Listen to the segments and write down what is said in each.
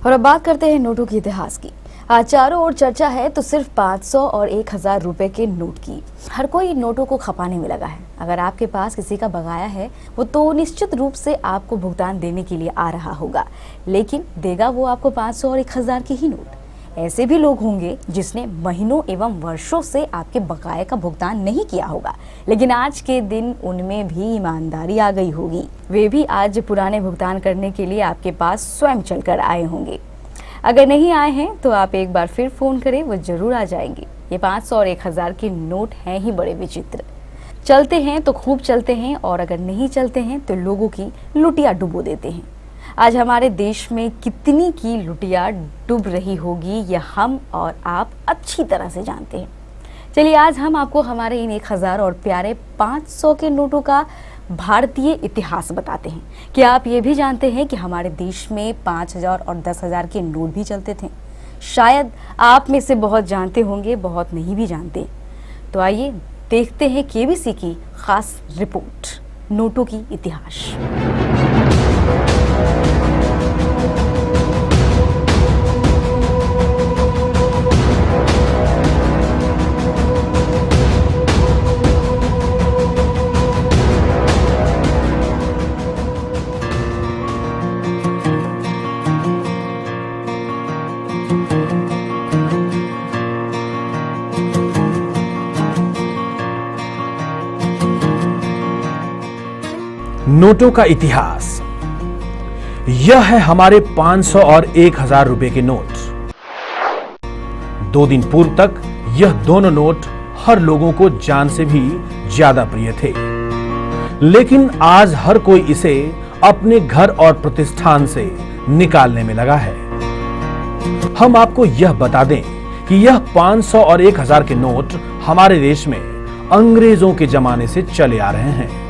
और अब बात करते हैं नोटों के इतिहास की। आज चारों ओर चर्चा है तो सिर्फ 500 और 1000 रुपए के नोट की। हर कोई नोटों को खपाने में लगा है। अगर आपके पास किसी का बकाया है वो तो निश्चित रूप से आपको भुगतान देने के लिए आ रहा होगा, लेकिन देगा वो आपको 500 और 1000 के ही नोट। ऐसे भी लोग होंगे जिसने महीनों एवं वर्षों से आपके बकाये का भुगतान नहीं किया होगा, लेकिन आज के दिन उनमें भी ईमानदारी आ गई होगी। वे भी आज पुराने भुगतान करने के लिए आपके पास स्वयं चलकर आए होंगे। अगर नहीं आए हैं तो आप एक बार फिर फोन करें, वो जरूर आ जाएंगे। ये 500 और 1000 के नोट हैं ही बड़े विचित्र। चलते हैं तो खूब चलते हैं और अगर नहीं चलते हैं तो लोगों की लुटिया डुबो देते हैं। आज हमारे देश में कितनी की लुटिया डूब रही होगी यह हम और आप अच्छी तरह से जानते हैं। चलिए आज हम आपको हमारे इन 1000 और प्यारे 500 के नोटों का भारतीय इतिहास बताते हैं। क्या आप ये भी जानते हैं कि हमारे देश में 5000 और 10,000 के नोट भी चलते थे? शायद आप में से बहुत जानते होंगे, बहुत नहीं भी जानते। तो आइए देखते हैं केबीसी की खास रिपोर्ट, नोटों की इतिहास। नोटों का इतिहास। यह है हमारे 500 और 1000 रुपए के नोट। 2 दिन पूर्व तक यह दोनों नोट हर लोगों को जान से भी ज्यादा प्रिय थे, लेकिन आज हर कोई इसे अपने घर और प्रतिष्ठान से निकालने में लगा है। हम आपको यह बता दें कि यह 500 और 1000 के नोट हमारे देश में अंग्रेजों के जमाने से चले आ रहे हैं।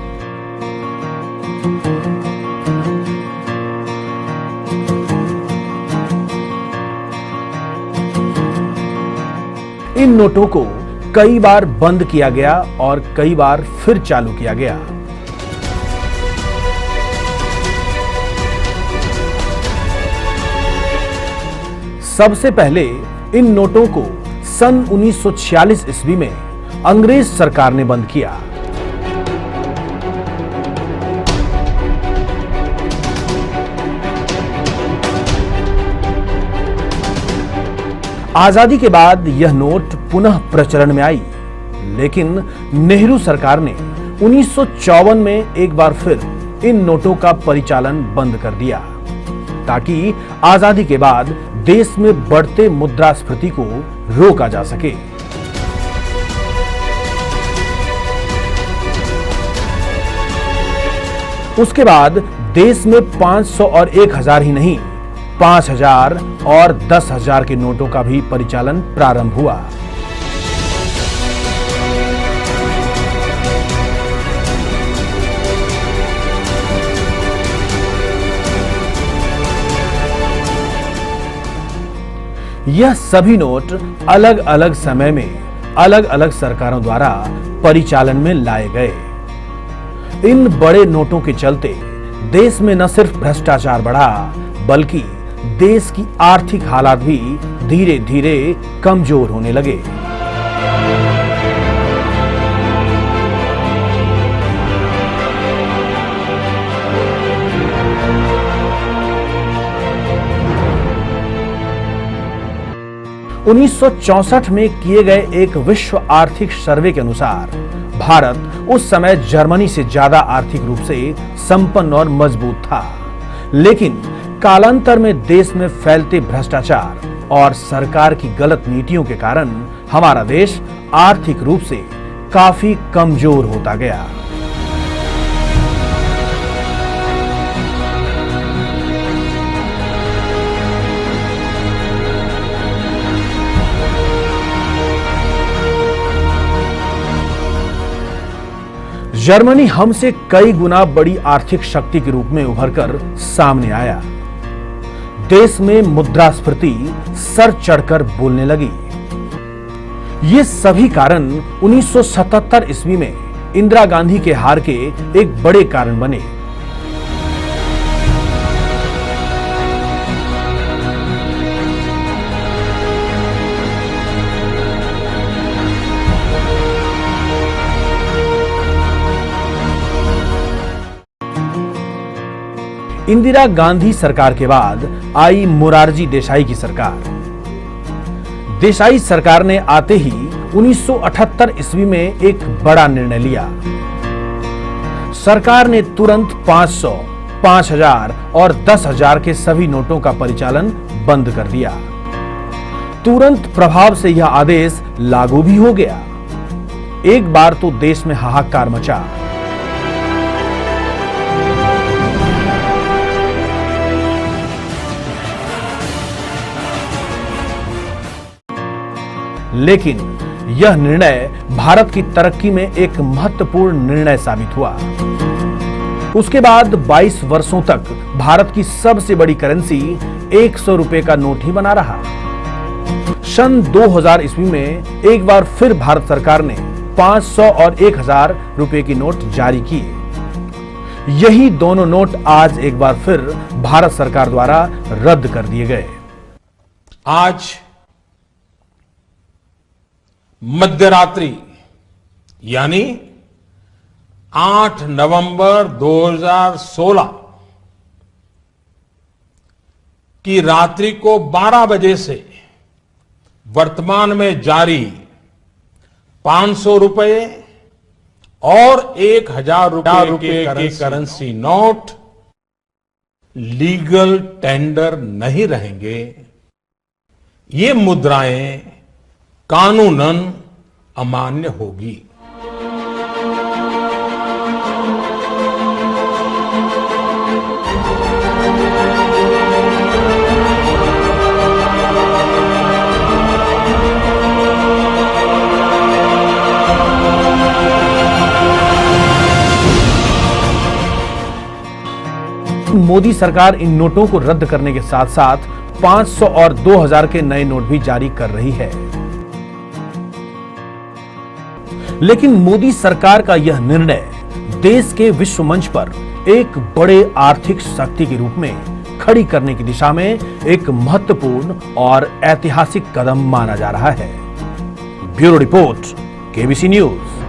इन नोटों को कई बार बंद किया गया और कई बार फिर चालू किया गया। सबसे पहले इन नोटों को सन 1946 ईस्वी में अंग्रेज सरकार ने बंद किया। आजादी के बाद यह नोट पुनः प्रचलन में आई, लेकिन नेहरू सरकार ने 1954 में एक बार फिर इन नोटों का परिचालन बंद कर दिया, ताकि आजादी के बाद देश में बढ़ते मुद्रास्फीति को रोका जा सके। उसके बाद देश में 500 और 1000 ही नहीं, 5000 और 10,000 के नोटों का भी परिचालन प्रारंभ हुआ। यह सभी नोट अलग अलग समय में अलग अलग सरकारों द्वारा परिचालन में लाए गए। इन बड़े नोटों के चलते देश में न सिर्फ भ्रष्टाचार बढ़ा, बल्कि देश की आर्थिक हालात भी धीरे धीरे कमजोर होने लगे। (1964) में किए गए एक विश्व आर्थिक सर्वे के अनुसार भारत उस समय जर्मनी से ज्यादा आर्थिक रूप से संपन्न और मजबूत था, लेकिन कालांतर में देश में फैलते भ्रष्टाचार और सरकार की गलत नीतियों के कारण हमारा देश आर्थिक रूप से काफी कमजोर होता गया। जर्मनी हमसे कई गुना बड़ी आर्थिक शक्ति के रूप में उभरकर सामने आया। देश में मुद्रास्फीति सर चढ़कर बोलने लगी। ये सभी कारण 1977 ईस्वी में इंदिरा गांधी के हार के एक बड़े कारण बने। इंदिरा गांधी सरकार के बाद आई मोरारजी देसाई की सरकार। देसाई सरकार ने आते ही 1978 ईस्वी में एक बड़ा निर्णय लिया। सरकार ने तुरंत 500, 5000 और 10,000 के सभी नोटों का परिचालन बंद कर दिया। तुरंत प्रभाव से यह आदेश लागू भी हो गया। एक बार तो देश में हाहाकार मचा। लेकिन यह निर्णय भारत की तरक्की में एक महत्वपूर्ण निर्णय साबित हुआ। उसके बाद 22 वर्षों तक भारत की सबसे बड़ी करेंसी 100 रुपए का नोट ही बना रहा। सन 2000 ईस्वी में एक बार फिर भारत सरकार ने 500 और 1000 रुपए की नोट जारी किए। यही दोनों नोट आज एक बार फिर भारत सरकार द्वारा रद्द कर दिए गए। आज मध्यरात्रि यानी 8 नवंबर 2016 की रात्रि को 12 बजे से वर्तमान में जारी 500 रुपए और 1000 रुपए के करेंसी नोट लीगल टेंडर नहीं रहेंगे। ये मुद्राएं कानूनन अमान्य होगी। मोदी सरकार इन नोटों को रद्द करने के साथ साथ 500 और 2000 के नए नोट भी जारी कर रही है। लेकिन मोदी सरकार का यह निर्णय देश के विश्व मंच पर एक बड़े आर्थिक शक्ति के रूप में खड़ी करने की दिशा में एक महत्वपूर्ण और ऐतिहासिक कदम माना जा रहा है। Bureau report, KBC news.